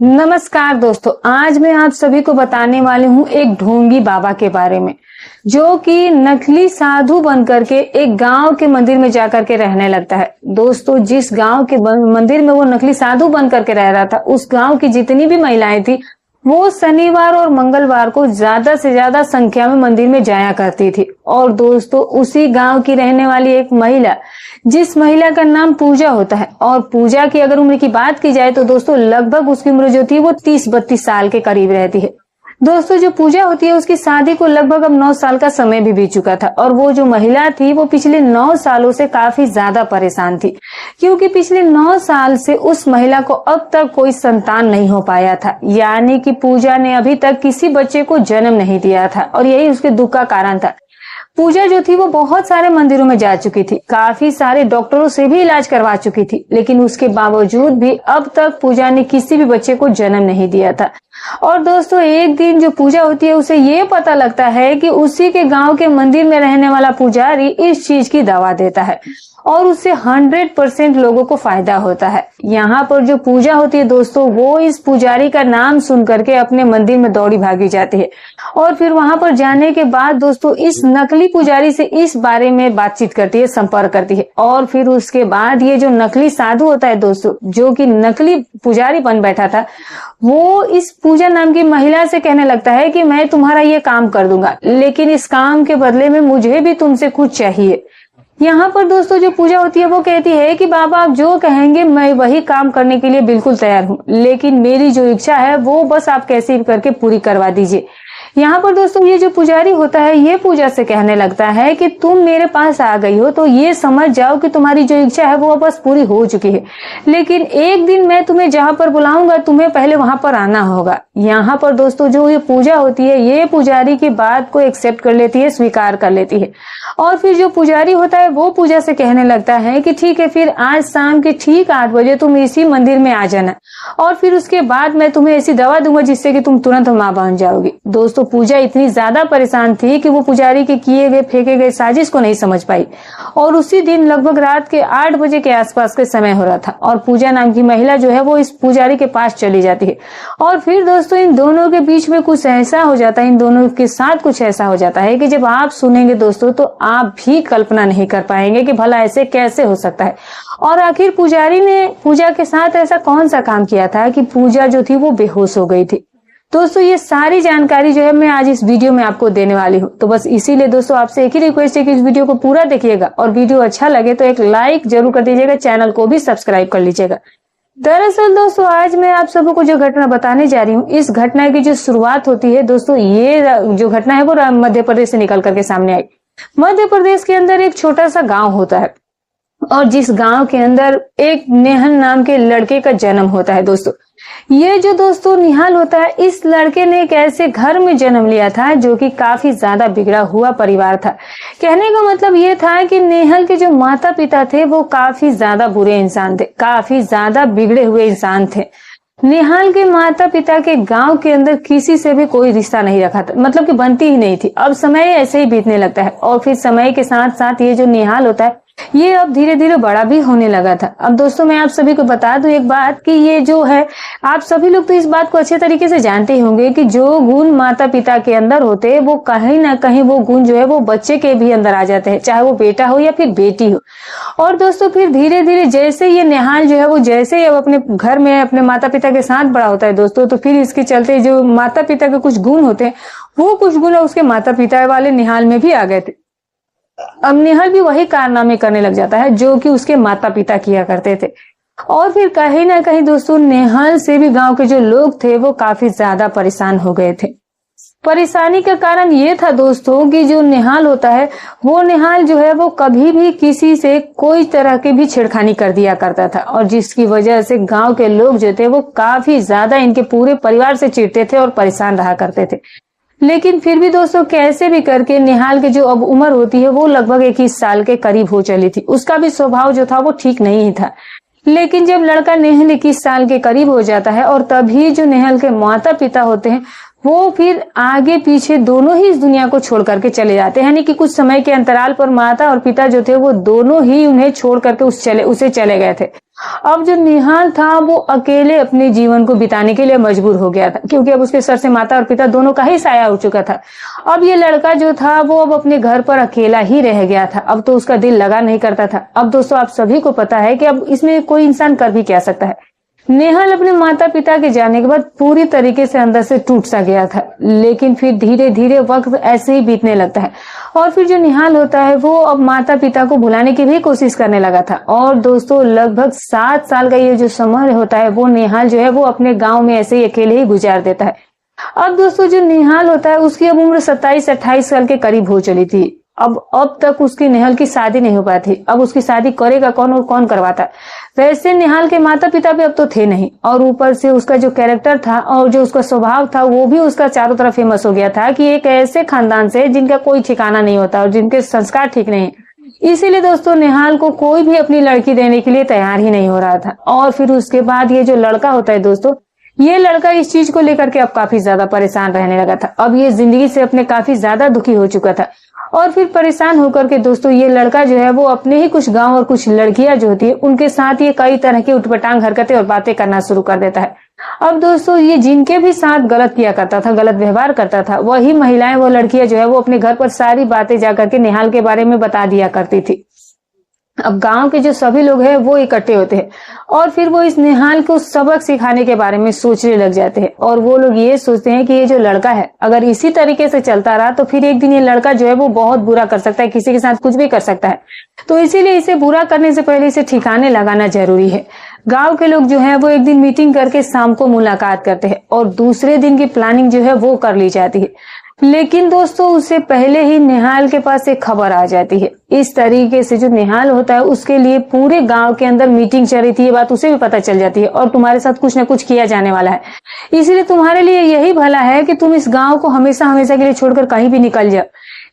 नमस्कार दोस्तों, आज मैं आप सभी को बताने वाली हूँ एक ढोंगी बाबा के बारे में, जो कि नकली साधु बन करके एक गांव के मंदिर में जाकर के रहने लगता है। दोस्तों, जिस गांव के मंदिर में वो नकली साधु बन करके रह रहा था, उस गांव की जितनी भी महिलाएं थी, वो शनिवार और मंगलवार को ज्यादा से ज्यादा संख्या में मंदिर में जाया करती थी। और दोस्तों, उसी गांव की रहने वाली एक महिला, जिस महिला का नाम पूजा होता है, और पूजा की अगर उम्र की बात की जाए तो दोस्तों लगभग उसकी उम्र जो थी वो 30-32 साल के करीब रहती है। दोस्तों, जो पूजा होती है उसकी शादी को लगभग अब 9 साल का समय भी बीत चुका था, और वो जो महिला थी वो पिछले 9 सालों से काफी ज्यादा परेशान थी, क्योंकि पिछले 9 साल से उस महिला को अब तक कोई संतान नहीं हो पाया था। यानी कि पूजा ने अभी तक किसी बच्चे को जन्म नहीं दिया था, और यही उसके दुख का कारण था। पूजा जो थी वो बहुत सारे मंदिरों में जा चुकी थी, काफी सारे डॉक्टरों से भी इलाज करवा चुकी थी, लेकिन उसके बावजूद भी अब तक पूजा ने किसी भी बच्चे को जन्म नहीं दिया था। और दोस्तों, एक दिन जो पूजा होती है उसे ये पता लगता है कि उसी के गांव के मंदिर में रहने वाला पुजारी इस चीज की दवा देता है, और उससे 100% लोगों को फायदा होता है। यहाँ पर जो पूजा होती है दोस्तों, वो इस पुजारी का नाम सुन करके अपने मंदिर में दौड़ी भागी जाती है, और फिर वहां पर जाने के बाद दोस्तों इस नकली पुजारी से इस बारे में बातचीत करती है, संपर्क करती है। और फिर उसके बाद ये जो नकली साधु होता है दोस्तों, जो कि नकली पुजारी बन बैठा था, वो इस पूजा नाम की महिला से कहने लगता है कि मैं तुम्हारा ये काम कर दूंगा, लेकिन इस काम के बदले में मुझे भी तुमसे कुछ चाहिए। यहाँ पर दोस्तों जो पूजा होती है वो कहती है कि बाबा आप जो कहेंगे मैं वही काम करने के लिए बिल्कुल तैयार हूँ, लेकिन मेरी जो इच्छा है वो बस आप कैसे भी करके पूरी करवा दीजिए। यहाँ पर दोस्तों ये जो पुजारी होता है ये पूजा से कहने लगता है कि तुम मेरे पास आ गई हो तो ये समझ जाओ कि तुम्हारी जो इच्छा है वो बस पूरी हो चुकी है, लेकिन एक दिन मैं तुम्हें जहाँ पर बुलाऊंगा तुम्हें पहले वहां पर आना होगा। यहाँ पर दोस्तों जो ये पूजा होती है ये पुजारी की बात को एक्सेप्ट कर लेती है, स्वीकार कर लेती है। और फिर जो पुजारी होता है वो पूजा से कहने लगता है कि ठीक है, फिर आज शाम के ठीक 8 बजे तुम इसी मंदिर में आ जाना, और फिर उसके बाद मैं तुम्हें ऐसी दवा दूंगा जिससे कि तुम तुरंत मां बन जाओगी। दोस्तों, पूजा इतनी ज्यादा परेशान थी कि वो पुजारी के किए गए फेंके गए साजिश को नहीं समझ पाई, और उसी दिन लगभग रात के 8 बजे के आसपास के समय हो रहा था, और पूजा नाम की महिला जो है वो इस पुजारी के पास चली जाती है। और फिर दोस्तों इन दोनों के बीच में कुछ ऐसा हो जाता है, इन दोनों के साथ कुछ ऐसा हो जाता है कि जब आप सुनेंगे दोस्तों तो आप भी कल्पना नहीं कर पाएंगे कि भला ऐसे कैसे हो सकता है। और आखिर पुजारी ने पूजा के साथ ऐसा कौन सा काम किया था कि पूजा जो थी वो बेहोश हो गई थी। दोस्तों, ये सारी जानकारी जो है मैं आज इस वीडियो में आपको देने वाली हूँ, तो बस इसीलिए दोस्तों आपसे एक ही रिक्वेस्ट है कि इस वीडियो को पूरा देखिएगा, और वीडियो अच्छा लगे तो एक लाइक जरूर कर दीजिएगा, चैनल को भी सब्सक्राइब कर लीजिएगा। दरअसल दोस्तों आज मैं आप सबको जो घटना बताने जा रही हूँ, इस घटना की जो शुरुआत होती है दोस्तों, ये जो घटना है वो मध्य प्रदेश से निकल करके सामने आई। मध्य प्रदेश के अंदर एक छोटा सा गांव होता है, और जिस गांव के अंदर एक नेहल नाम के लड़के का जन्म होता है। दोस्तों, ये जो दोस्तों निहाल होता है, इस लड़के ने एक ऐसे घर में जन्म लिया था जो कि काफी ज्यादा बिगड़ा हुआ परिवार था। कहने का मतलब ये था कि नेहल के जो माता पिता थे वो काफी ज्यादा बुरे इंसान थे, काफी ज्यादा बिगड़े हुए इंसान थे। निहाल के माता पिता के गांव के अंदर किसी से भी कोई रिश्ता नहीं रखा था, मतलब कि बनती ही नहीं थी। अब समय ऐसे ही बीतने लगता है, और फिर समय के साथ साथ ये जो निहाल होता है ये अब धीरे धीरे बड़ा भी होने लगा था। अब दोस्तों मैं आप सभी को बता दूं एक बात कि ये जो है, आप सभी लोग तो इस बात को अच्छे तरीके से जानते ही होंगे कि जो गुण माता पिता के अंदर होते हैं वो कहीं ना कहीं वो गुण जो है वो बच्चे के भी अंदर आ जाते हैं, चाहे वो बेटा हो या फिर बेटी हो। और दोस्तों फिर धीरे धीरे जैसे ये निहाल जो है वो जैसे ही अब अपने घर में अपने माता पिता के साथ बड़ा होता है दोस्तों, तो फिर इसके चलते जो माता पिता के कुछ गुण होते हैं वो कुछ गुण उसके माता पिता वाले निहाल में भी आ गए थे। अब निहाल भी वही कारनामे करने लग जाता है जो कि उसके माता पिता किया करते थे। और फिर कहीं ना कहीं दोस्तों निहाल से भी गांव के जो लोग थे वो काफी ज्यादा परेशान हो गए थे। परेशानी का कारण ये था दोस्तों कि जो निहाल होता है वो निहाल जो है वो कभी भी किसी से कोई तरह की भी छेड़खानी कर दिया करता था, और जिसकी वजह से गांव के लोग जो थे वो काफी ज्यादा इनके पूरे परिवार से चिढ़ते थे और परेशान रहा करते थे। लेकिन फिर भी दोस्तों कैसे भी करके निहाल की जो अब उम्र होती है वो लगभग 21 साल के करीब हो चली थी। उसका भी स्वभाव जो था वो ठीक नहीं था। लेकिन जब लड़का नेहल 21 साल के करीब हो जाता है, और तभी जो नेहल के माता पिता होते हैं वो फिर आगे पीछे दोनों ही इस दुनिया को छोड़ करके चले जाते हैं, यानी कि कुछ समय के अंतराल पर माता और पिता जो थे वो दोनों ही उन्हें छोड़ करके उसे चले गए थे। अब जो निहाल था वो अकेले अपने जीवन को बिताने के लिए मजबूर हो गया था, क्योंकि अब उसके सर से माता और पिता दोनों का ही साया उठ चुका था। अब ये लड़का जो था वो अब अपने घर पर अकेला ही रह गया था। अब तो उसका दिल लगा नहीं करता था। अब दोस्तों आप सभी को पता है कि अब इसमें कोई इंसान कर भी क्या सकता है। नेहाल अपने माता पिता के जाने के बाद पूरी तरीके से अंदर से टूट सा गया था, लेकिन फिर धीरे धीरे वक्त ऐसे ही बीतने लगता है और फिर जो निहाल होता है वो अब माता पिता को भुलाने की भी कोशिश करने लगा था। और दोस्तों लगभग 7 साल का ये जो समय होता है वो निहाल जो है वो अपने गांव में ऐसे ही अकेले ही गुजार देता है। अब दोस्तों जो निहाल होता है उसकी अब उम्र 27-28 साल के करीब हो चली थी। अब तक उसकी नेहाल की शादी नहीं हो पाई थी। अब उसकी शादी करेगा कौन और कौन करवाता। वैसे निहाल के माता पिता भी अब तो थे नहीं, और ऊपर से उसका जो कैरेक्टर था और जो उसका स्वभाव था वो भी उसका चारों तरफ फेमस हो गया था कि एक ऐसे खानदान से जिनका कोई ठिकाना नहीं होता और जिनके संस्कार ठीक नहीं है। इसीलिए दोस्तों निहाल को कोई भी अपनी लड़की देने के लिए तैयार ही नहीं हो रहा था। और फिर उसके बाद ये जो लड़का होता है दोस्तों, ये लड़का इस चीज को लेकर के अब काफी ज्यादा परेशान रहने लगा था। अब ये जिंदगी से अपने काफी ज्यादा दुखी हो चुका था और फिर परेशान होकर के दोस्तों ये लड़का जो है वो अपने ही कुछ गांव और कुछ लड़कियां जो होती है उनके साथ ये कई तरह की उटपटांग हरकतें और बातें करना शुरू कर देता है। अब दोस्तों ये जिनके भी साथ गलत किया करता था, गलत व्यवहार करता था, वही महिलाएं वो लड़कियां जो है वो अपने घर पर सारी बातें जाकर के निहाल के बारे में बता दिया करती थी। अब गांव के जो सभी लोग हैं वो इकट्ठे होते हैं और फिर वो इस निहाल को सबक सिखाने के बारे में सोचने लग जाते हैं। और वो लोग ये सोचते हैं कि ये जो लड़का है अगर इसी तरीके से चलता रहा तो फिर एक दिन ये लड़का जो है वो बहुत बुरा कर सकता है, किसी के साथ कुछ भी कर सकता है। तो इसीलिए इसे बुरा करने से पहले इसे ठिकाने लगाना जरूरी है। गांव के लोग जो है वो एक दिन मीटिंग करके शाम को मुलाकात करते हैं और दूसरे दिन की प्लानिंग जो है वो कर ली जाती है। लेकिन दोस्तों उससे पहले ही निहाल के पास एक खबर आ जाती है। इस तरीके से जो निहाल होता है उसके लिए पूरे गांव के अंदर मीटिंग चल रही थी, ये बात उसे भी पता चल जाती है और तुम्हारे साथ कुछ ना कुछ किया जाने वाला है। इसलिए तुम्हारे लिए यही भला है कि तुम इस गांव को हमेशा हमेशा के लिए छोड़कर कहीं भी निकल जाओ।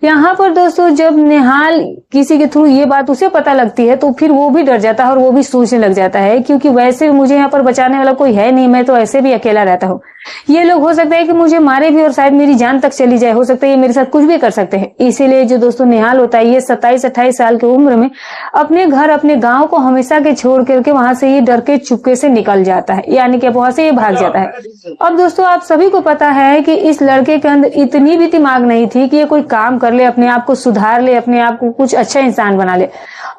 यहाँ पर दोस्तों जब निहाल किसी के थ्रू ये बात उसे पता लगती है तो फिर वो भी डर जाता है और वो भी सोचने लग जाता है, क्योंकि वैसे मुझे यहाँ पर बचाने वाला कोई है नहीं, मैं तो ऐसे भी अकेला रहता हूँ। ये लोग हो सकता है कि मुझे मारे भी और शायद मेरी जान तक चली जाए, हो सकता है ये मेरे साथ कुछ भी कर सकते हैं। इसीलिए जो दोस्तों निहाल होता है ये 27-28 साल की उम्र में अपने घर अपने गांव को हमेशा के छोड़ करके वहां से ये डर के चुपके से निकल जाता है, यानी कि वहां से ये भाग जाता है। अब दोस्तों आप सभी को पता है कि इस लड़के के अंदर इतनी भी दिमाग नहीं थी कि ये कोई काम कर ले, अपने आप को सुधार ले, अपने आप को कुछ अच्छा इंसान बना ले।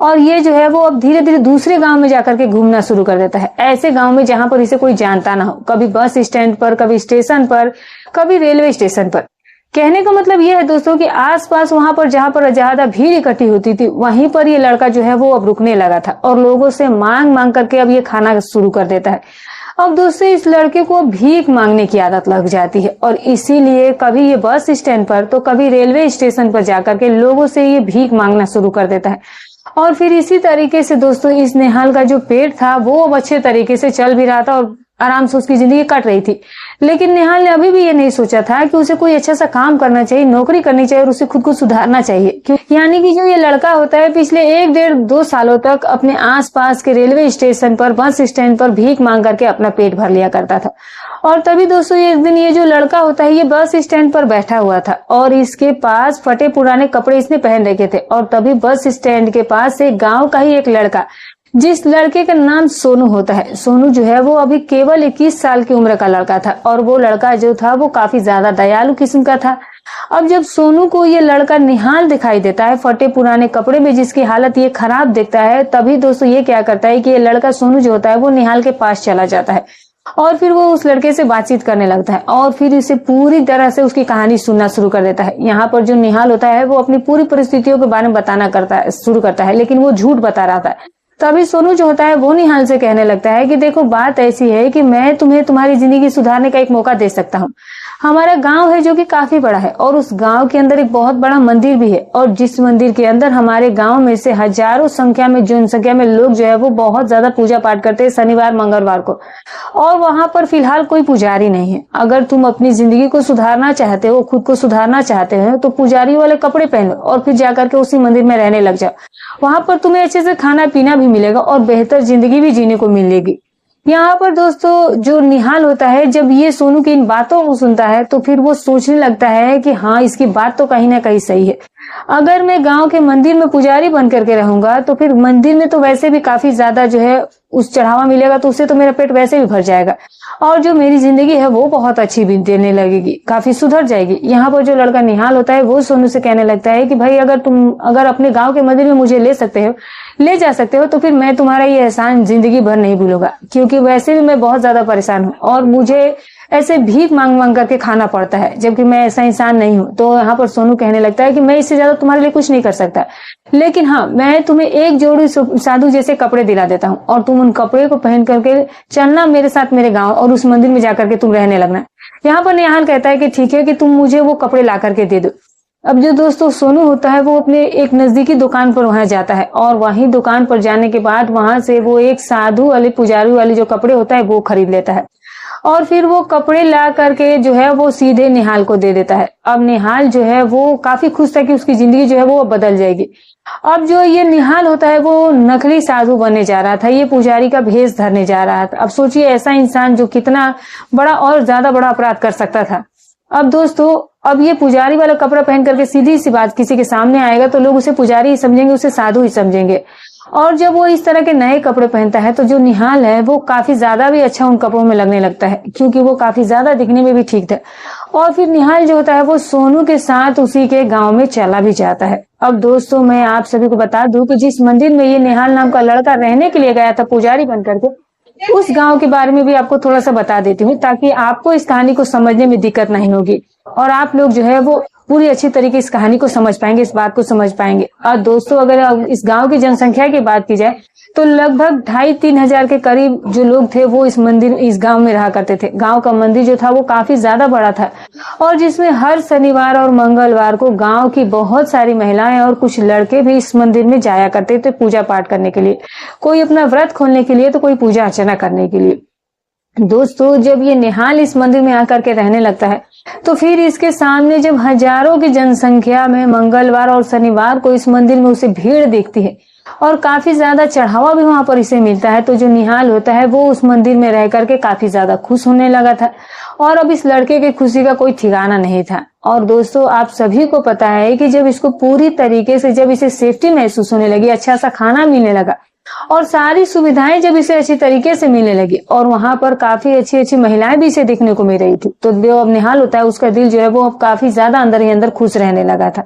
और ये जो है वो अब धीरे धीरे दूसरे गांव में जाकर के घूमना शुरू कर देता है, ऐसे गांव में जहां पर इसे कोई जानता ना हो। कभी बस स्टैंड पर, कभी स्टेशन पर, कभी रेलवे स्टेशन पर। कहने का मतलब यह है दोस्तों कि आसपास वहां पर जहां पर ज्यादा भीड़ इकट्ठी होती थी वहीं पर ये लड़का जो है वो अब रुकने लगा था और लोगों से मांग मांग करके अब ये खाना शुरू कर देता है। अब दोस्तों इस लड़के को भीख मांगने की आदत लग जाती है और इसीलिए कभी ये बस स्टैंड पर तो कभी रेलवे स्टेशन पर जाकर के लोगों से ये भीख मांगना शुरू कर देता है। और फिर इसी तरीके से दोस्तों इस निहाल का जो पेट था वो अब अच्छे तरीके से चल भी रहा था और आराम से उसकी जिंदगी कट रही थी। लेकिन निहाल ने अभी भी ये नहीं सोचा था कि उसे कोई अच्छा सा काम करना चाहिए, नौकरी करनी चाहिए और उसे खुद को सुधारना चाहिए। यानी कि जो ये लड़का होता है पिछले 1-1.5-2 सालों तक अपने आसपास के रेलवे स्टेशन पर, बस स्टैंड पर भीख मांग करके अपना पेट भर लिया करता था। और तभी दोस्तों एक दिन ये जो लड़का होता है ये बस स्टैंड पर बैठा हुआ था और इसके पास फटे पुराने कपड़े इसने पहन रखे थे। और तभी बस स्टैंड के पास एक गाँव का ही एक लड़का, जिस लड़के का नाम सोनू होता है, सोनू जो है वो अभी केवल 21 साल की उम्र का लड़का था और वो लड़का जो था वो काफी ज्यादा दयालु किस्म का था। अब जब सोनू को ये लड़का निहाल दिखाई देता है फटे पुराने कपड़े में, जिसकी हालत ये खराब दिखता है, तभी दोस्तों ये क्या करता है कि ये लड़का सोनू जो होता है वो निहाल के पास चला जाता है और फिर वो उस लड़के से बातचीत करने लगता है और फिर इसे पूरी तरह से उसकी कहानी सुनना शुरू कर देता है। यहाँ पर जो निहाल होता है वो अपनी पूरी परिस्थितियों के बारे में बताना शुरू करता है, लेकिन वो झूठ बता रहा था। तभी सोनू जो होता है वो निहाल से कहने लगता है कि देखो बात ऐसी है कि मैं तुम्हें तुम्हारी जिंदगी सुधारने का एक मौका दे सकता हूँ। हमारा गांव है जो कि काफी बड़ा है और उस गांव के अंदर एक बहुत बड़ा मंदिर भी है और जिस मंदिर के अंदर हमारे गांव में से हजारों संख्या में जनसंख्या में लोग जो है वो बहुत ज्यादा पूजा पाठ करते हैं शनिवार मंगलवार को। और वहां पर फिलहाल कोई पुजारी नहीं है। अगर तुम अपनी जिंदगी को सुधारना चाहते हो, खुद को सुधारना चाहते हो, तो पुजारी वाले कपड़े पहनो और फिर जाकर के उसी मंदिर में रहने लग जाओ। वहां पर तुम्हें अच्छे से खाना पीना भी मिलेगा और बेहतर जिंदगी भी जीने को मिलेगी। यहाँ पर दोस्तों जो निहाल होता है, जब ये सोनू की इन बातों को सुनता है तो फिर वो सोचने लगता है कि हाँ, इसकी बात तो कहीं ना कहीं सही है। अगर मैं गांव के मंदिर में पुजारी बन करके रहूंगा तो फिर मंदिर में तो वैसे भी काफी ज्यादा जो है उस चढ़ावा मिलेगा, तो उससे तो मेरा पेट वैसे भी भर जाएगा और जो मेरी जिंदगी है वो बहुत अच्छी भी देने लगेगी, काफी सुधर जाएगी। यहाँ पर जो लड़का निहाल होता है वो सोनू से कहने लगता है कि भाई, अगर अपने गांव के मंदिर में मुझे ले जा सकते हो तो फिर मैं तुम्हारा ये एहसान जिंदगी भर नहीं भूलूंगा, क्योंकि वैसे भी मैं बहुत ज्यादा परेशान हूँ और मुझे ऐसे भीख मांग मांग करके खाना पड़ता है, जबकि मैं ऐसा इंसान नहीं हूँ। तो यहाँ पर सोनू कहने लगता है कि मैं इससे ज्यादा तुम्हारे लिए कुछ नहीं कर सकता, लेकिन हाँ, मैं तुम्हें एक जोड़ी साधु जैसे कपड़े दिला देता हूँ और तुम उन कपड़े को पहन करके चलना मेरे साथ मेरे गाँव और उस मंदिर में जाकर के तुम रहने लगना। यहाँ पर निहाल कहता है कि ठीक है कि तुम मुझे वो कपड़े ला करके दे दो। अब जो दोस्तों सोनू होता है वो अपने एक नजदीकी दुकान पर वहां जाता है और वहीं दुकान पर जाने के बाद वहां से वो एक साधु वाले पुजारी वाले जो कपड़े होता है वो खरीद लेता है और फिर वो कपड़े ला करके जो है वो सीधे निहाल को दे देता है। अब निहाल जो है वो काफी खुश था कि उसकी जिंदगी जो है वो बदल जाएगी। अब जो ये निहाल होता है वो नकली साधु बनने जा रहा था, ये पुजारी का भेष धरने जा रहा था। अब सोचिए ऐसा इंसान जो कितना बड़ा और ज्यादा बड़ा अपराध कर सकता था। अब दोस्तों, अब ये पुजारी वाला कपड़ा पहन करके सीधी सी बात किसी के सामने आएगा तो लोग उसे पुजारी ही समझेंगे, उसे साधु ही समझेंगे। और जब वो इस तरह के नए कपड़े पहनता है तो जो निहाल है वो काफी ज्यादा भी अच्छा उन कपड़ों में लगने लगता है, क्योंकि वो काफी ज्यादा दिखने में भी ठीक था। और फिर निहाल जो होता है वो सोनू के साथ उसी के गांव में चला भी जाता है। अब दोस्तों, मैं आप सभी को बता दूं कि जिस मंदिर में ये निहाल नाम का लड़का रहने के लिए गया था पुजारी बन करके, उस गांव के बारे में भी आपको थोड़ा सा बता देती हूँ ताकि आपको इस कहानी को समझने में दिक्कत नहीं होगी और आप लोग जो है वो पूरी अच्छी तरीके इस कहानी को समझ पाएंगे, इस बात को समझ पाएंगे। और दोस्तों, अगर इस गांव की जनसंख्या की बात की जाए तो लगभग 2,500-3 हजार के करीब जो लोग थे वो इस गांव में रहा करते थे। गांव का मंदिर जो था वो काफी ज्यादा बड़ा था और जिसमें हर शनिवार और मंगलवार को गांव की बहुत सारी महिलाएं और कुछ लड़के भी इस मंदिर में जाया करते थे पूजा पाठ करने के लिए, कोई अपना व्रत खोलने के लिए तो कोई पूजा अर्चना करने के लिए। दोस्तों, जब ये निहाल इस मंदिर में आकर के रहने लगता है तो फिर इसके सामने जब हजारों की जनसंख्या में मंगलवार और शनिवार को इस मंदिर में उसे भीड़ दिखती है और काफी ज्यादा चढ़ावा भी वहां पर इसे मिलता है, तो जो निहाल होता है वो उस मंदिर में रह करके काफी ज्यादा खुश होने लगा था और अब इस लड़के की खुशी का कोई ठिकाना नहीं था। और दोस्तों, आप सभी को पता है कि जब इसको पूरी तरीके से जब इसे सेफ्टी महसूस होने लगी, अच्छा सा खाना मिलने लगा और सारी सुविधाएं जब इसे अच्छी तरीके से मिलने लगी और वहां पर काफी अच्छी अच्छी महिलाएं भी इसे देखने को मिल रही थी, तो जो अब निहाल होता है उसका दिल जो है वो अब काफी ज्यादा अंदर ही अंदर खुश रहने लगा था।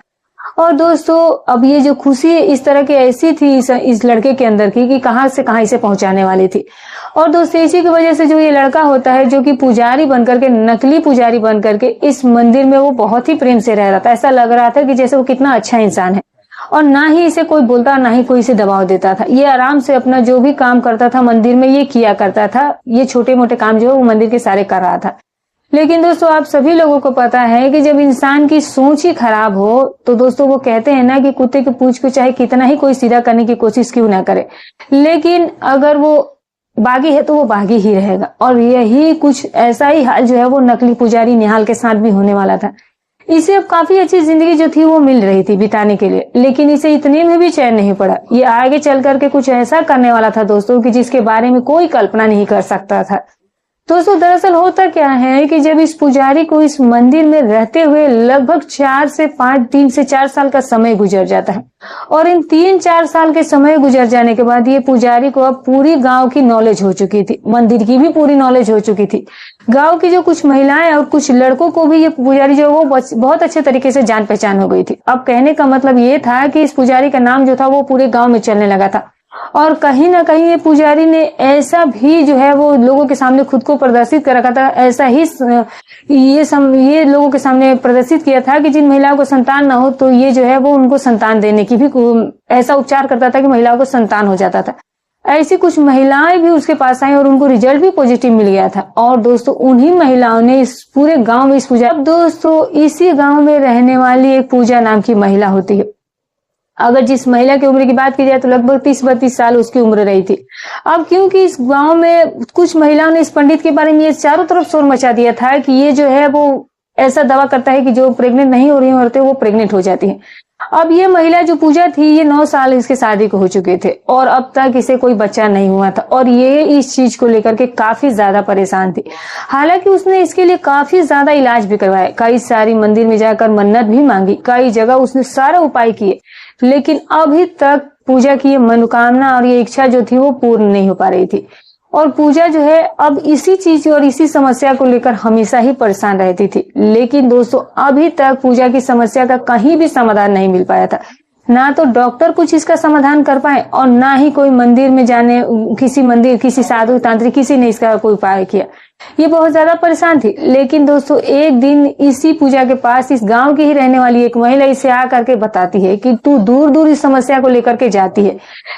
और दोस्तों, अब ये जो खुशी इस तरह की ऐसी थी इस लड़के के अंदर की कि कहां से कहां इसे पहुंचाने वाली थी। और दोस्तों, इसी की वजह से जो ये लड़का होता है जो कि पुजारी बनकर के, नकली पुजारी बनकर के इस मंदिर में वो बहुत ही प्रेम से रह रहा था। ऐसा लग रहा था कि जैसे वो कितना अच्छा इंसान है और ना ही इसे कोई बोलता, ना ही कोई इसे दबाव देता था। ये आराम से अपना जो भी काम करता था मंदिर में ये किया करता था, ये छोटे मोटे काम जो है वो मंदिर के सारे कर रहा था। लेकिन दोस्तों, आप सभी लोगों को पता है कि जब इंसान की सोच ही खराब हो तो दोस्तों वो कहते हैं ना कि कुत्ते की पूंछ को चाहे कितना ही कोई सीधा करने की कोशिश क्यों ना करे, लेकिन अगर वो बागी है तो वो बागी ही रहेगा। और यही कुछ ऐसा ही हाल जो है वो नकली पुजारी निहाल के साथ भी होने वाला था। इसे अब काफी अच्छी जिंदगी जो थी वो मिल रही थी बिताने के लिए, लेकिन इसे इतने में भी चैन नहीं पड़ा। ये आगे चल करके कुछ ऐसा करने वाला था दोस्तों कि जिसके बारे में कोई कल्पना नहीं कर सकता था। दोस्तों, दरअसल होता क्या है कि जब इस पुजारी को इस मंदिर में रहते हुए लगभग 3 से 4 साल का समय गुजर जाता है और इन 3-4 साल के समय गुजर जाने के बाद ये पुजारी को अब पूरी गांव की नॉलेज हो चुकी थी, मंदिर की भी पूरी नॉलेज हो चुकी थी। गांव की जो कुछ महिलाएं और कुछ लड़कों को भी ये पुजारी जो वो बहुत अच्छे तरीके से जान पहचान हो गई थी। अब कहने का मतलब ये था कि इस पुजारी का नाम जो था वो पूरे गांव में चलने लगा था और कहीं ना कहीं ये पुजारी ने ऐसा भी जो है वो लोगों के सामने खुद को प्रदर्शित कर रखा था, ऐसा ही ये लोगों के सामने प्रदर्शित किया था कि जिन महिलाओं को संतान ना हो तो ये जो है वो उनको संतान देने की भी ऐसा उपचार करता था कि महिलाओं को संतान हो जाता था। ऐसी कुछ महिलाएं भी उसके पास आई और उनको रिजल्ट भी पॉजिटिव मिल गया था। और दोस्तों, उन्हीं महिलाओं ने इस पूरे गांव में इस पूजा, अब दोस्तों इसी गांव में रहने वाली एक पूजा नाम की महिला होती है। अगर जिस महिला की उम्र की बात की जाए तो लगभग 30-32 साल उसकी उम्र रही थी। अब क्योंकि इस गांव में कुछ महिलाओं ने इस पंडित के बारे में ये चारों तरफ शोर मचा दिया था कि ये जो है वो ऐसा दावा करता है कि जो प्रेग्नेंट नहीं हो रही औरतें वो प्रेग्नेंट हो जाती हैं। अब ये महिला जो पूजा थी, ये 9 साल इसके शादी को हो चुके थे और अब तक इसे कोई बच्चा नहीं हुआ था और ये इस चीज को लेकर के काफी ज्यादा परेशान थी। हालांकि उसने इसके लिए काफी ज्यादा इलाज भी करवाया, कई सारी मंदिर में जाकर मन्नत भी मांगी, कई जगह उसने सारा उपाय किए, लेकिन अभी तक पूजा की ये मनोकामना और ये इच्छा जो थी वो पूर्ण नहीं हो पा रही थी। और पूजा जो है अब इसी चीज और इसी समस्या को लेकर हमेशा ही परेशान रहती थी। लेकिन दोस्तों अभी तक पूजा की समस्या का कहीं भी समाधान नहीं मिल पाया था। ना तो डॉक्टर कुछ इसका समाधान कर पाए और ना ही कोई मंदिर में जाने, किसी साधु तांत्रिक किसी ने इसका कोई उपाय किया। ये बहुत ज्यादा परेशान थी। लेकिन दोस्तों एक दिन इसी पूजा के पास इस गांव की ही रहने वाली एक महिला इसे आ करके बताती है कि तू दूर दूर इस समस्या को लेकर के जाती है,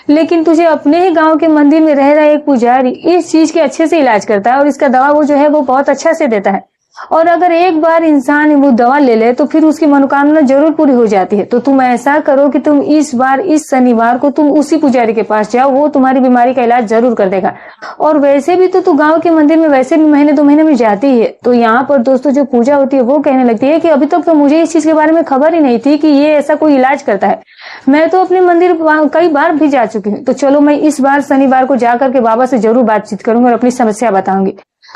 लेकिन तुझे अपने ही गांव के मंदिर में रह रहा एक पुजारी इस चीज के अच्छे से इलाज करता है और इसका दवा वो जो है वो बहुत अच्छा से देता है। और अगर एक बार इंसान वो दवा ले ले तो फिर उसकी मनोकामना जरूर पूरी हो जाती है। तो तुम ऐसा करो कि तुम इस बार इस शनिवार को तुम उसी पुजारी के पास जाओ, वो तुम्हारी बीमारी का इलाज जरूर कर देगा। और वैसे भी तो तू गांव के मंदिर में वैसे भी महीने 2 महीने में जाती है। तो यहाँ पर दोस्तों जो पूजा होती है वो कहने लगती है कि अभी तक तो मुझे इस चीज के बारे में खबर ही नहीं थी कि ये ऐसा कोई इलाज करता है। मैं तो अपने मंदिर कई बार भी जा चुकी हूँ, तो चलो मैं इस बार शनिवार को जाकर के बाबा से जरूर बातचीत करूंगी और अपनी समस्या बताऊंगी।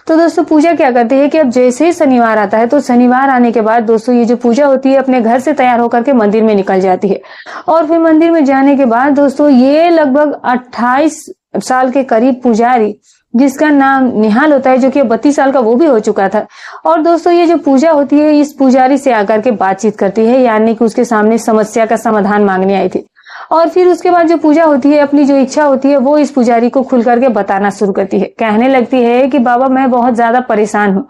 तो दोस्तों पूजा क्या करती है कि अब जैसे ही शनिवार आता है तो शनिवार आने के बाद दोस्तों ये जो पूजा होती है अपने घर से तैयार होकर के मंदिर में निकल जाती है। और फिर मंदिर में जाने के बाद दोस्तों ये लगभग 28 साल के करीब पुजारी, जिसका नाम निहाल होता है, जो कि 32 साल का वो भी हो चुका था। और दोस्तों ये जो पूजा होती है इस पुजारी से आकर के बातचीत करती है, यानी कि उसके सामने समस्या का समाधान मांगने आई थी। और फिर उसके बाद जो पूजा होती है अपनी जो इच्छा होती है वो इस पुजारी को खुल करके बताना शुरू करती है। कहने लगती है कि बाबा मैं बहुत ज्यादा परेशान हूँ,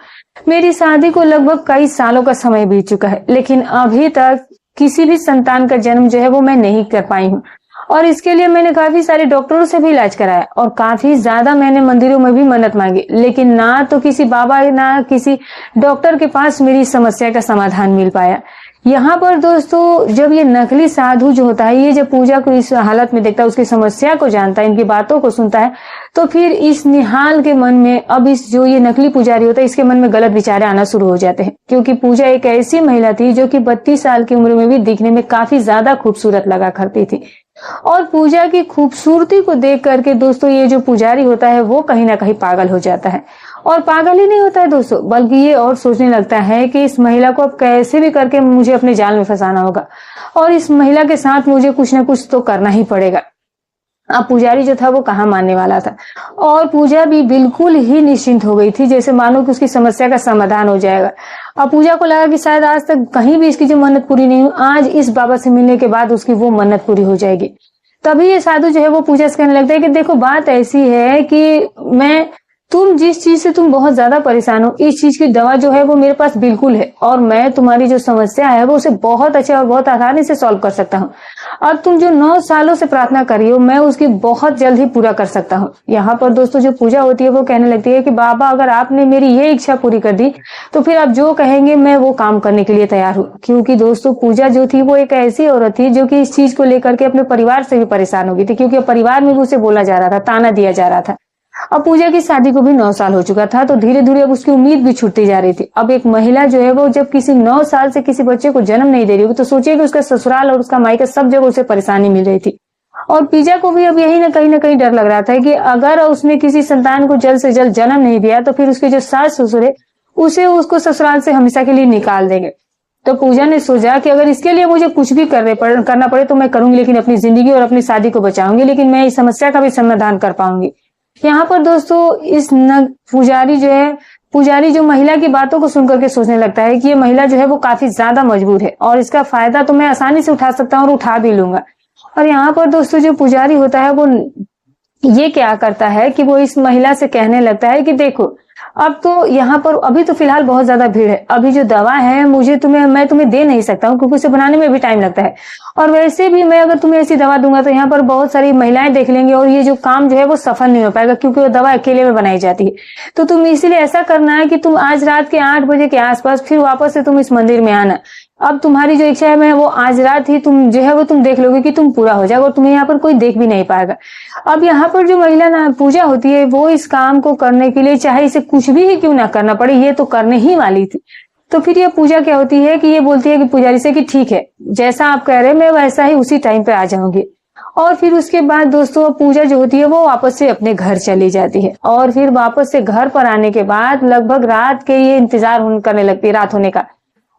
मेरी शादी को लगभग कई सालों का समय बीत चुका है, लेकिन अभी तक किसी भी संतान का जन्म जो है वो मैं नहीं कर पाई हूँ। और इसके लिए मैंने काफी सारे डॉक्टरों से भी इलाज कराया और काफी ज्यादा मैंने मंदिरों में भी मन्नत मांगी, लेकिन ना तो किसी बाबा ना किसी डॉक्टर के पास मेरी समस्या का समाधान मिल पाया। यहाँ पर दोस्तों जब ये नकली साधु जो होता है, ये जब पूजा को इस हालत में देखता है, उसकी समस्या को जानता है, इनकी बातों को सुनता है, तो फिर इस निहाल के मन में, अब इस जो ये नकली पुजारी होता है इसके मन में गलत विचार आना शुरू हो जाते हैं। क्योंकि पूजा एक ऐसी महिला थी जो कि 32 साल की उम्र में भी दिखने में काफी ज्यादा खूबसूरत लगा करती थी। और पूजा की खूबसूरती को देख करके दोस्तों ये जो पुजारी होता है वो कहीं ना कहीं पागल हो जाता है। और पागल ही नहीं होता है दोस्तों, बल्कि ये और सोचने लगता है कि इस महिला को अब कैसे भी करके मुझे अपने जाल में फंसाना होगा और इस महिला के साथ मुझे कुछ ना कुछ तो करना ही पड़ेगा। अब पुजारी जो था वो कहाँ मानने वाला था और पूजा भी बिल्कुल ही निश्चिंत हो गई थी, जैसे मानो कि उसकी समस्या का समाधान हो जाएगा। अब पूजा को लगा कि शायद आज तक कहीं भी इसकी जो मन्नत पूरी नहीं हुई, आज इस बाबा से मिलने के बाद उसकी वो मन्नत पूरी हो जाएगी। तभी ये साधु जो है वो पूजा से कहने लगता है कि देखो बात ऐसी है कि तुम जिस चीज से तुम बहुत ज्यादा परेशान हो, इस चीज की दवा जो है वो मेरे पास बिल्कुल है और मैं तुम्हारी जो समस्या है वो उसे बहुत अच्छे और बहुत आसानी से सॉल्व कर सकता हूँ। और तुम जो 9 सालों से प्रार्थना कर रही हो मैं उसकी बहुत जल्द ही पूरा कर सकता हूँ। यहाँ पर दोस्तों जो पूजा होती है वो कहने लगती है कि बाबा अगर आपने मेरी ये इच्छा पूरी कर दी तो फिर आप जो कहेंगे मैं वो काम करने के लिए तैयार हूँ। क्योंकि दोस्तों पूजा जो थी वो एक ऐसी औरत थी जो कि इस चीज को लेकर के अपने परिवार से भी परेशान हो गई थी, क्योंकि परिवार में भी उसे बोला जा रहा था, ताना दिया जा रहा था। अब पूजा की शादी को भी 9 साल हो चुका था, तो धीरे धीरे अब उसकी उम्मीद भी छूटती जा रही थी। अब एक महिला जो है वो जब किसी 9 साल से किसी बच्चे को जन्म नहीं दे रही होगी तो सोचिए कि उसका ससुराल और उसका मायका सब जगह उसे परेशानी मिल रही थी। और पूजा को भी अब यही ना कहीं डर लग रहा था कि अगर उसने किसी संतान को जल्द से जल्द जन्म नहीं दिया तो फिर उसके जो सास ससुर है उसको ससुराल से हमेशा के लिए निकाल देंगे। तो पूजा ने सोचा कि अगर इसके लिए मुझे कुछ भी करना पड़े तो मैं करूंगी, लेकिन अपनी जिंदगी और अपनी शादी को बचाऊंगी, लेकिन मैं इस समस्या का भी समाधान कर पाऊंगी। यहाँ पर दोस्तों इस पुजारी जो महिला की बातों को सुनकर के सोचने लगता है कि ये महिला जो है वो काफी ज्यादा मजबूर है और इसका फायदा तो मैं आसानी से उठा सकता हूँ और उठा भी लूंगा। और यहाँ पर दोस्तों जो पुजारी होता है वो ये क्या करता है कि वो इस महिला से कहने लगता है कि देखो अब तो यहाँ पर अभी तो फिलहाल बहुत ज्यादा भीड़ है, अभी जो दवा है मैं तुम्हें दे नहीं सकता हूँ क्योंकि उसे बनाने में भी टाइम लगता है, और वैसे भी मैं अगर तुम्हें ऐसी दवा दूंगा तो यहाँ पर बहुत सारी महिलाएं देख लेंगी और ये जो काम जो है वो सफल नहीं हो पाएगा क्योंकि वो दवा अकेले में बनाई जाती है। तो तुम इसीलिए ऐसा करना है कि तुम आज रात के 8 बजे के आसपास फिर वापस से तुम इस मंदिर में आना। अब तुम्हारी जो इच्छा है मैं वो आज रात ही तुम जो है वो तुम देख लोगे कि तुम पूरा हो जाएगा और तुम्हें यहाँ पर कोई देख भी नहीं पाएगा। अब यहाँ पर जो महिला ना पूजा होती है वो इस काम को करने के लिए चाहे इसे कुछ भी ही क्यों ना करना पड़े ये तो करने ही वाली थी। तो फिर ये पूजा क्या होती है कि ये बोलती है कि पुजारी से कि ठीक है, जैसा आप कह रहे हैं मैं वैसा ही उसी टाइम पे आ जाऊंगी। और फिर उसके बाद दोस्तों पूजा जो होती है वो वापस से अपने घर चली जाती है। और फिर वापस से घर पर आने के बाद लगभग रात के ये इंतजार करने लगती है, रात होने का।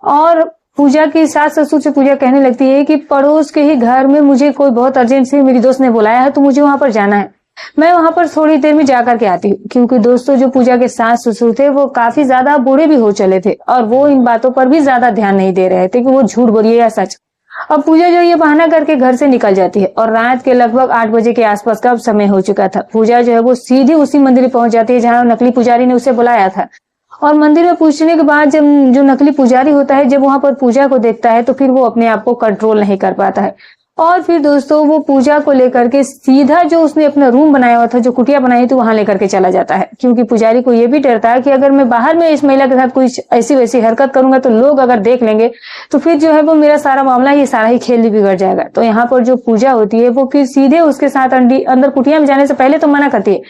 और पूजा की सास ससुर से पूजा कहने लगती है कि पड़ोस के ही घर में मुझे कोई बहुत अर्जेंट से मेरी दोस्त ने बुलाया है, तो मुझे वहां पर जाना है, मैं वहां पर थोड़ी देर में जाकर के आती हूँ। क्योंकि दोस्तों जो पूजा के सास ससुर थे वो काफी ज्यादा बूढ़े भी हो चले थे और वो इन बातों पर भी ज्यादा ध्यान नहीं दे रहे थे कि वो झूठ बोलिए या सच। अब पूजा जो ये बहाना करके घर से निकल जाती है और रात के लगभग 8 बजे के आसपास का समय हो चुका था। पूजा जो है वो सीधी उसी मंदिर में पहुंच जाती है जहाँ नकली पुजारी ने उसे बुलाया था। और मंदिर में पूछने के बाद जब जो नकली पुजारी होता है, जब वहां पर पूजा को देखता है तो फिर वो अपने आप को कंट्रोल नहीं कर पाता है। और फिर दोस्तों वो पूजा को लेकर के सीधा जो उसने अपना रूम बनाया हुआ था, जो कुटिया बनाई थी, वहां लेकर के चला जाता है। क्योंकि पुजारी को ये भी डर था कि अगर मैं बाहर में इस महिला के साथ कोई ऐसी वैसी हरकत करूंगा तो लोग अगर देख लेंगे तो फिर जो है वो मेरा सारा मामला, ये सारा ही खेल ही बिगड़ जाएगा। तो यहाँ पर जो पूजा होती है वो फिर सीधे उसके साथ अंदर कुटिया में जाने से पहले तो मना करती है,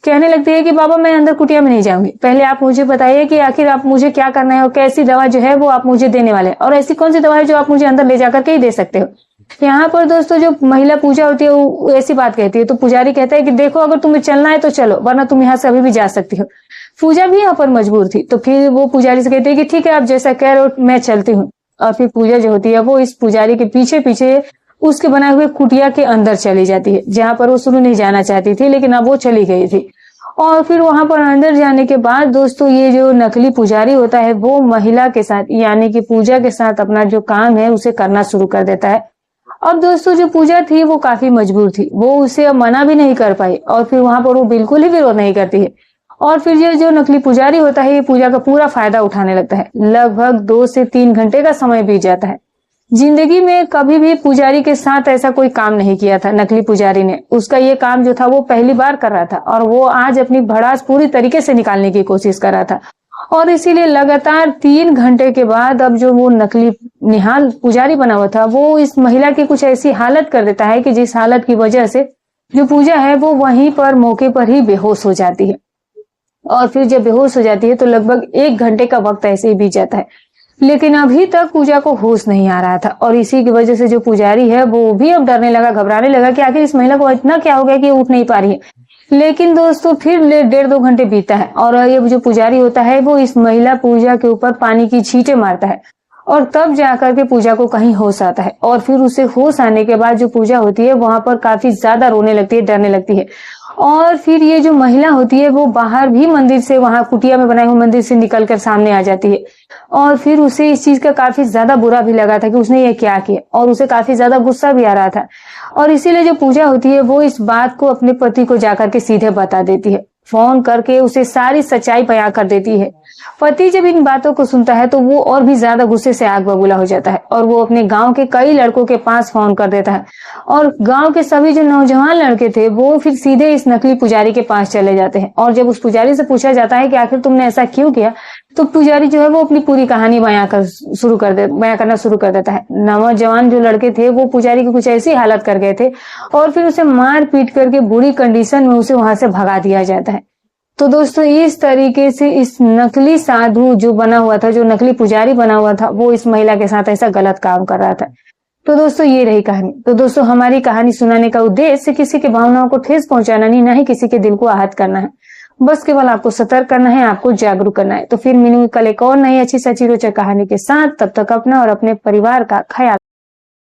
कहने लगती है कि बाबा मैं अंदर कुटिया में नहीं जाऊंगी, पहले आप मुझे बताइए कि आखिर आप मुझे क्या करना है और कैसी दवा जो है वो आप मुझे देने वाले हैं, और ऐसी कौन सी दवा है जो आप मुझे अंदर ले जाकर के ही दे सकते हो। यहाँ पर दोस्तों जो महिला पूजा होती है वो ऐसी बात कहती है, तो पुजारी कहता है कि देखो अगर तुम्हें चलना है तो चलो, वरना तुम यहाँ से अभी भी जा सकती हो। पूजा भी यहाँ पर मजबूर थी, तो फिर वो पुजारी से कहती है कि ठीक है आप जैसा कह रहे हो मैं चलती हूँ। और फिर पूजा जो होती है वो इस पुजारी के पीछे पीछे उसके बनाए हुए कुटिया के अंदर चली जाती है, जहां पर वो शुरू नहीं जाना चाहती थी, लेकिन अब वो चली गई थी। और फिर वहां पर अंदर जाने के बाद दोस्तों ये जो नकली पुजारी होता है वो महिला के साथ यानी कि पूजा के साथ अपना जो काम है उसे करना शुरू कर देता है। अब दोस्तों जो पूजा थी वो काफी मजबूर थी, वो उसे अब मना भी नहीं कर पाई और फिर वहां पर वो बिल्कुल ही विरोध नहीं करती है। और फिर ये जो नकली पुजारी होता है ये पूजा का पूरा फायदा उठाने लगता है। लगभग 2 से 3 घंटे का समय बीत जाता है। जिंदगी में कभी भी पुजारी के साथ ऐसा कोई काम नहीं किया था नकली पुजारी ने। उसका ये काम जो था वो पहली बार कर रहा था और वो आज अपनी भड़ास पूरी तरीके से निकालने की कोशिश कर रहा था। और इसीलिए लगातार 3 घंटे के बाद अब जो वो नकली निहाल पुजारी बना हुआ था वो इस महिला की कुछ ऐसी हालत कर देता है कि जिस हालत की वजह से जो पूजा है वो वहीं पर मौके पर ही बेहोश हो जाती है। और फिर जब बेहोश हो जाती है तो लगभग 1 घंटे का वक्त ऐसे ही बीत जाता है, लेकिन अभी तक पूजा को होश नहीं आ रहा था। और इसी की वजह से जो पुजारी है वो भी अब डरने लगा, घबराने लगा कि आखिर इस महिला को इतना क्या हो गया कि उठ नहीं पा रही है। लेकिन दोस्तों फिर 1.5-2 घंटे बीतता है और ये जो पुजारी होता है वो इस महिला पूजा के ऊपर पानी की छींटे मारता है और तब जाकर के पूजा को कहीं होश आता है। और फिर उसे होश आने के बाद जो पूजा होती है वहां पर काफी ज्यादा रोने लगती है, डरने लगती है। और फिर ये जो महिला होती है वो बाहर भी मंदिर से, वहां कुटिया में बनाए हुए मंदिर से निकलकर सामने आ जाती है। और फिर उसे इस चीज का काफी ज्यादा बुरा भी लगा था कि उसने ये क्या किया, और उसे काफी ज्यादा गुस्सा भी आ रहा था। और इसीलिए जो पूजा होती है वो इस बात को अपने पति को जाकर के सीधे बता देती है, फोन करके उसे सारी सच्चाई बयां कर देती है। पति जब इन बातों को सुनता है तो वो और भी ज्यादा गुस्से से आग बबूला हो जाता है और वो अपने गांव के कई लड़कों के पास फोन कर देता है। और गांव के सभी जो नौजवान लड़के थे वो फिर सीधे इस नकली पुजारी के पास चले जाते हैं। और जब उस पुजारी से पूछा जाता है कि आखिर तुमने ऐसा क्यों किया, तो पुजारी जो है वो अपनी पूरी कहानी बयां करना शुरू कर देता है। नौजवान जो लड़के थे वो पुजारी की कुछ ऐसी हालत कर गए थे और फिर उसे मार पीट करके बुरी कंडीशन में उसे वहां से भगा दिया जाता है। तो दोस्तों इस तरीके से इस नकली साधु जो बना हुआ था, जो नकली पुजारी बना हुआ था, वो इस महिला के साथ ऐसा गलत काम कर रहा था। तो दोस्तों ये रही कहानी। तो दोस्तों हमारी कहानी सुनाने का उद्देश्य किसी की भावनाओं को ठेस पहुंचाना नहीं, ना ही किसी के दिल को आहत करना है। बस केवल आपको सतर्क करना है, आपको जागरूक करना है। तो फिर मिलूंगी कल एक और नई अच्छी सच्ची रोचक कहानी के साथ। तब तक अपना और अपने परिवार का ख्याल